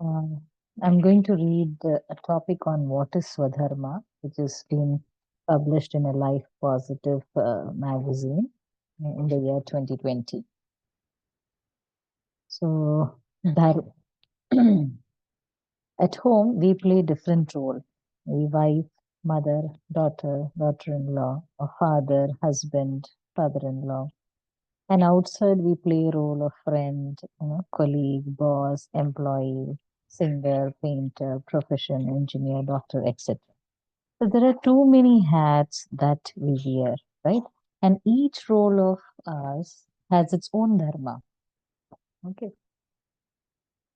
Um, I'm going to read a topic on what is Swadharma, which has been published in a Life Positive magazine in the year 2020. So, that at home, we play different role. We wife, mother, daughter-in-law, or father, husband, father-in-law. And outside, we play role of friend, colleague, boss, employee, singer, painter, profession, engineer, doctor, etc. So there are too many hats that we wear, right? And each role of us has its own dharma. Okay.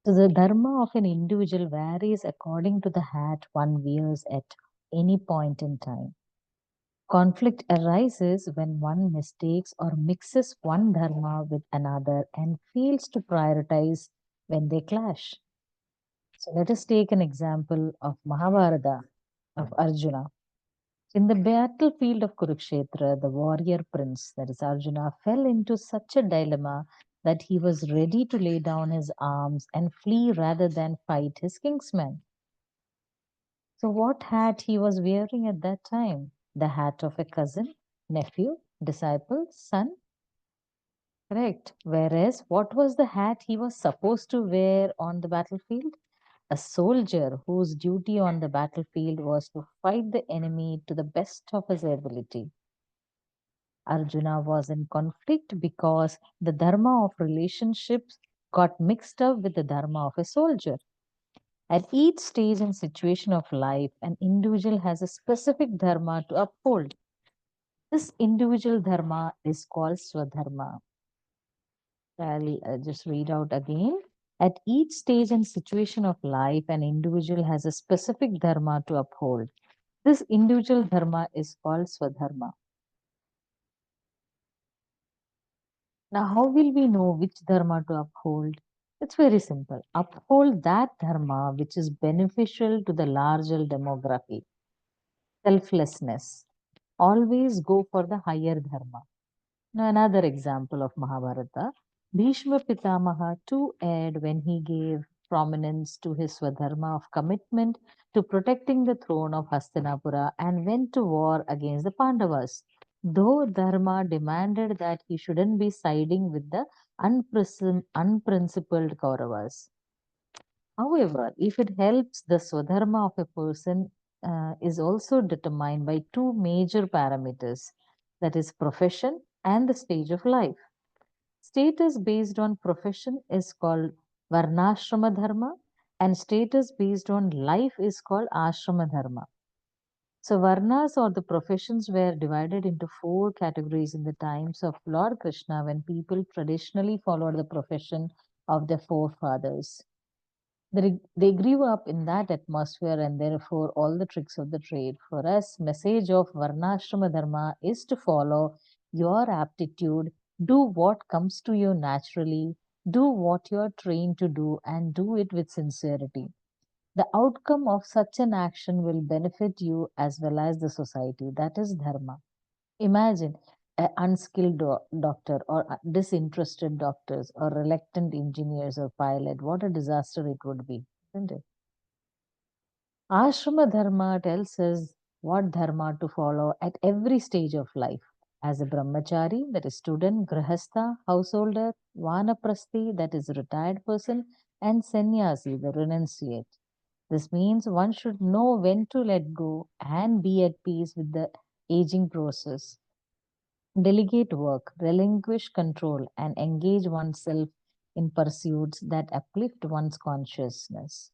So the dharma of an individual varies according to the hat one wears at any point in time. Conflict arises when one mistakes or mixes one dharma with another and fails to prioritize when they clash. So let us take an example of Mahabharata of Arjuna. In the battlefield of Kurukshetra, the warrior prince, that is Arjuna, fell into such a dilemma that he was ready to lay down his arms and flee rather than fight his kinsman. So, what hat he was wearing at that time? The hat of a cousin, nephew, disciple, son? Correct. Whereas, what was the hat he was supposed to wear on the battlefield? A soldier whose duty on the battlefield was to fight the enemy to the best of his ability. Arjuna was in conflict because the dharma of relationships got mixed up with the dharma of a soldier. At each stage and situation of life, an individual has a specific dharma to uphold. This individual dharma is called Swadharma. I'll just read out again. At each stage and situation of life, an individual has a specific dharma to uphold. This individual dharma is called Swadharma. Now, how will we know which dharma to uphold? It's very simple. Uphold that dharma which is beneficial to the larger demography. Selflessness. Always go for the higher dharma. Now, another example of Mahabharata. Bhishma Pitamaha too erred when he gave prominence to his Swadharma of commitment to protecting the throne of Hastinapura and went to war against the Pandavas. Though Dharma demanded that he shouldn't be siding with the unprincipled Kauravas. However, if it helps, the Swadharma of a person is also determined by two major parameters, that is, profession and the stage of life. Status based on profession is called Varnashrama Dharma, and status based on life is called Ashrama Dharma. So, Varnas or the professions were divided into four categories in the times of Lord Krishna when people traditionally followed the profession of their forefathers. They grew up in that atmosphere and therefore all the tricks of the trade. For us, message of Varnashrama Dharma is to follow your aptitude, do what comes to you naturally, do what you are trained to do and do it with sincerity. The outcome of such an action will benefit you as well as the society. That is Dharma. Imagine an unskilled doctor or disinterested doctors or reluctant engineers or pilot. What a disaster it would be, isn't it? Ashrama Dharma tells us what Dharma to follow at every stage of life. As a brahmachari, that is student, grahastha, householder, vanaprasthi, that is retired person, and sannyasi, the renunciate. This means one should know when to let go and be at peace with the aging process. Delegate work, relinquish control, and engage oneself in pursuits that uplift one's consciousness.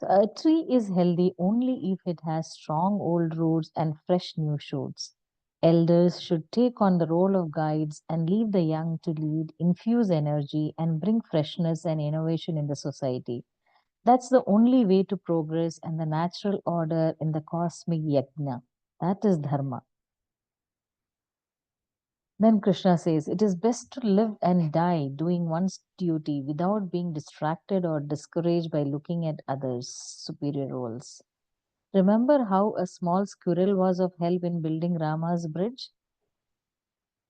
So a tree is healthy only if it has strong old roots and fresh new shoots. Elders should take on the role of guides and leave the young to lead, infuse energy, and bring freshness and innovation in the society. That's the only way to progress and the natural order in the cosmic yajna. That is dharma. Then Krishna says, it is best to live and die doing one's duty without being distracted or discouraged by looking at others' superior roles. Remember how a small squirrel was of help in building Rama's bridge?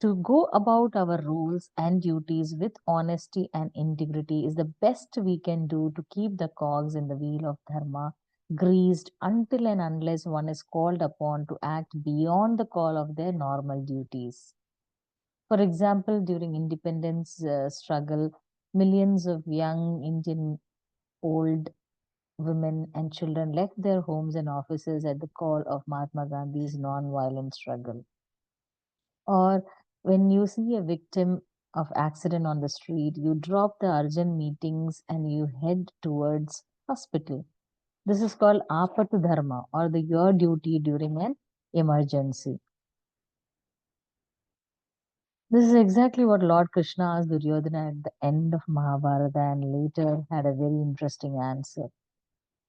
To go about our roles and duties with honesty and integrity is the best we can do to keep the cogs in the wheel of dharma greased until and unless one is called upon to act beyond the call of their normal duties. For example, during independence struggle, millions of young Indian old women and children left their homes and offices at the call of Mahatma Gandhi's non-violent struggle. Or when you see a victim of accident on the street, you drop the urgent meetings and you head towards hospital. This is called apatu dharma, or the your duty during an emergency. This is exactly what Lord Krishna asked Duryodhana at the end of Mahabharata and later had a very interesting answer.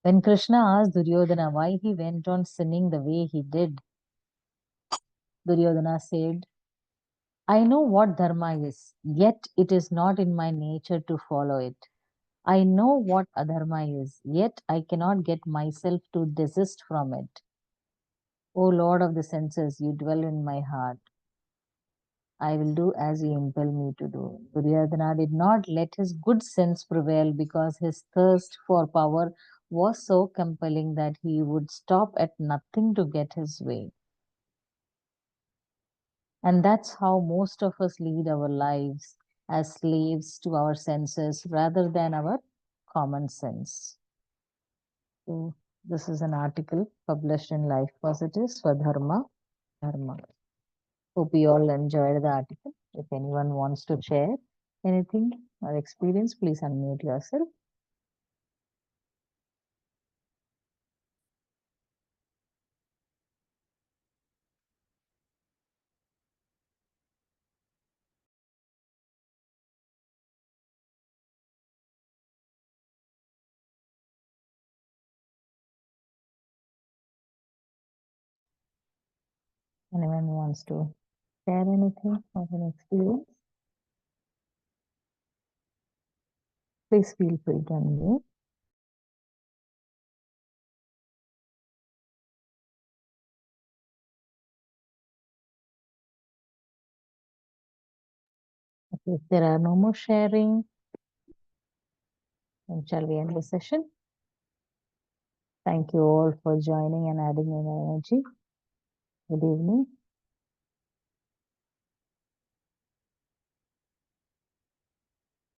When Krishna asked Duryodhana why he went on sinning the way he did, Duryodhana said, I know what dharma is, yet it is not in my nature to follow it. I know what adharma is, yet I cannot get myself to desist from it. O Lord of the senses, you dwell in my heart. I will do as you impel me to do. Duryodhana did not let his good sense prevail because his thirst for power was so compelling that he would stop at nothing to get his way. And that's how most of us lead our lives, as slaves to our senses rather than our common sense. So, this is an article published in Life Positive, Swadharma, Dharma. Hope you all enjoyed the article. If anyone wants to share anything or experience, please unmute yourself. Anyone wants to share anything or an experience, please feel free to unmute. Okay, if there are no more sharing, then shall we end the session? Thank you all for joining and adding your energy. Good evening.